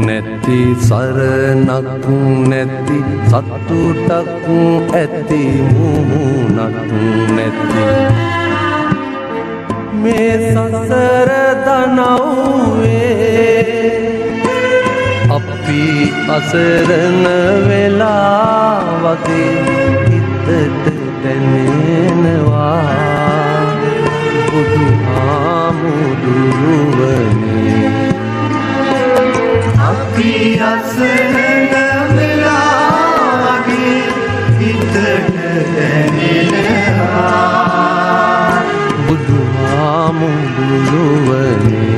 නැති සරණක් නැති සතුටක් ඇති මුහුණක් නැති මේ සසර දනව්වේ අපි අසරණ වෙලා වගේ හිතට දැනෙනවා බුදුහාමුදුරුවනේ අපි අසරණ වෙලා වගේ හිතට දැනෙනවා බුදුහාමුදුරුවනේ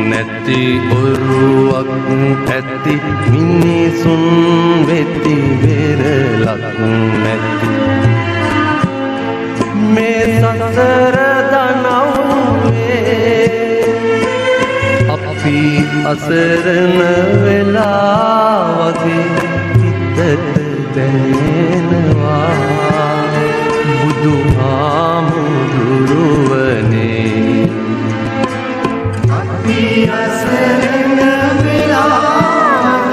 නැති ඔරුවක් ඇති මිනිසුන් වෙති වෙරලක් නැති මේ සසර දනව්වේ අපි අසරණ වෙලා වගේ හිතට දැනෙනවා බුදුහාමුදුරුවනේ අසරණ වෙලා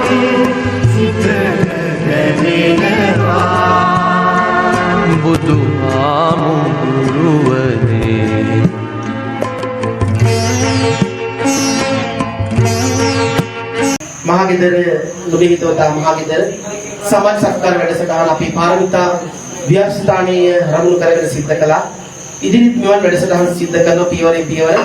සිත දැනෙනවා බුදුහාමුදුරුවනේ මහගෙදර නොබෙහිතවතා මහගෙදර සමාජ සත්කාර වැඩසටහන අපි පාරමිතා විහාරස්ථානීය රමුණු කරගෙන සිද්ධ කළා. ඉදිරිත් මෙවන් වැඩසටහන් සිද්ධ කරන පියවරෙන් පියවර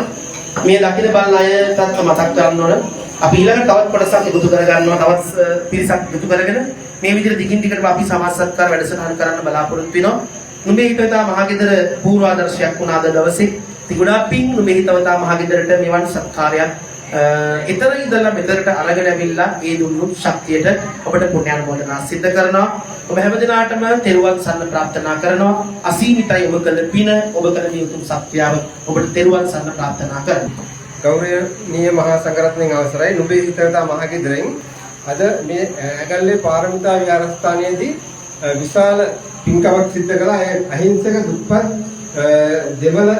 මේ ලකින බලන අයටත් මතක් කරන්න ඕන. අපි ඊළඟ තවත් කොටසක් එකතු කර ගන්නවා. තවත් පිරිසක් එකතු කරගෙන මේ විදිහට දිගින් දිගටම අපි සමාජ සත්කාර වැඩසටහන් කරන්න බලාපොරොත්තු වෙනවා. නුඹේ හිතවතා මහගෙදර පූර්වාදර්ශයක් වුණ අද දවසේ තිගුණා පින් නුඹේ හිතවතා මහගෙදරට මෙවන් සත්කාරයක් ඊතර ඉඳලා මෙතනට අරගෙන ඇවිල්ලා ඒ දුන්නු ශක්තියට ඔබට පුණ්‍යානුමෝදනා සිද්ධ කරනවා. ඔබ හැමදිනාටම තෙරුවන් සරණ ප්‍රාර්ථනා කරනවා. අසීමිතයි ඔබ කළ පින, ඔබ කළ මේ උතුම් සත්‍යාව ඔබට තෙරුවන් සරණ ප්‍රාර්ථනා කරනවා. ගෞරවනීය මහා සංඝරත්නයන් අවසරයි. නුඹේ හිතවතා මහගෙදරින් අද මේ ඇගල්ලේ පාරමිතා විහාරස්ථානයේදී විශාල පින්කමක් සිද්ධ කළා. ඒ අහිංසක දුප්පත් දෙමළ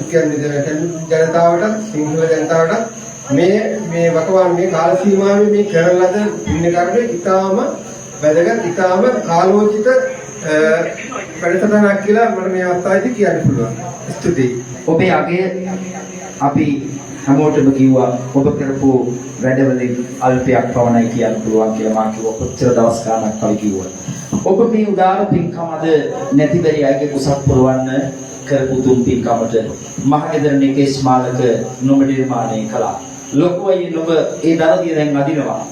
කියන්නේ ජනතාවට සිංහල ජනතාවට මේ වකවාන මේ කාල සීමාවේ මේ කරන ලද පුණ්‍ය කර්මයේ ඉතාම වැදගත් ඉතාම කාලෝචිත වැඩසටහනක් කියලා මම මේ අවස්ථාවේදී කියන්න පුළුවන්. ස්තුතියි. ඔබේ අගය අපි හැමෝටම කිව්වා ඔබ කරපු වැඩවලින් අල්පයක් පවණයි කියන්න පුළුවන් කියලා මම කිව්වා කොච්චර දවස් ගානක් කලින් කිව්වා. ඔබ මේ උදාර පින්කම අද නැතිබරි අයගේ කුසක් පුරවන්න කරපු තුන් පින්කමට මහගෙදර නිකේෂ් මාලක නොම නිර්මාණය කළා. ලොකු අය නොබ ඒ දරදිය දැන් අදිනවා.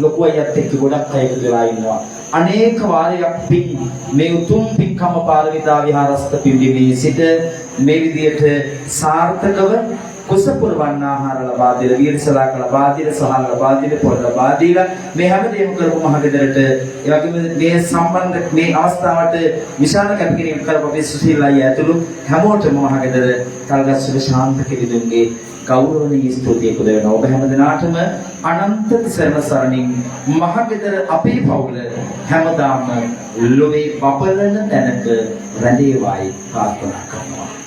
ලොකු අයත් එක්ක ගොඩක් අය එකතු වෙලා ඉන්නවා. අනේක වාරයක් පින් මේ උතුම් පින්කම පාරමිතා විහාරස්ථ පිළිමේ සිට මේ විදියට සාර්ථකව කුස පුරවන්න ආහාර ලබා දෙලා වීරසලාක ලබා දීලා සහල් ලබා දීලා පොළ ලබා දීලා මේ හැමදේම කරපු මහගෙදරට ඒ වගේම මේ සම්බන්ධ මේ අවස්ථාවට විශාල කැපකිරීම කරපු අපේ සුශීලයි ඇතුළු හැමෝටම මහගෙදර කල්ගස්සුල ශාන්ත කිරිදුන්ගේ ගෞරවනීය ස්තුතිය පුද වෙනවා. ඔබ හැමදෙනාටම අනන්ත සරණ සරණින් මහගෙදර අපේ පවුල හැමදාම ලොවේ පපලන තැනක රැඳේවායි ප්‍රාර්ථනා කරනවා.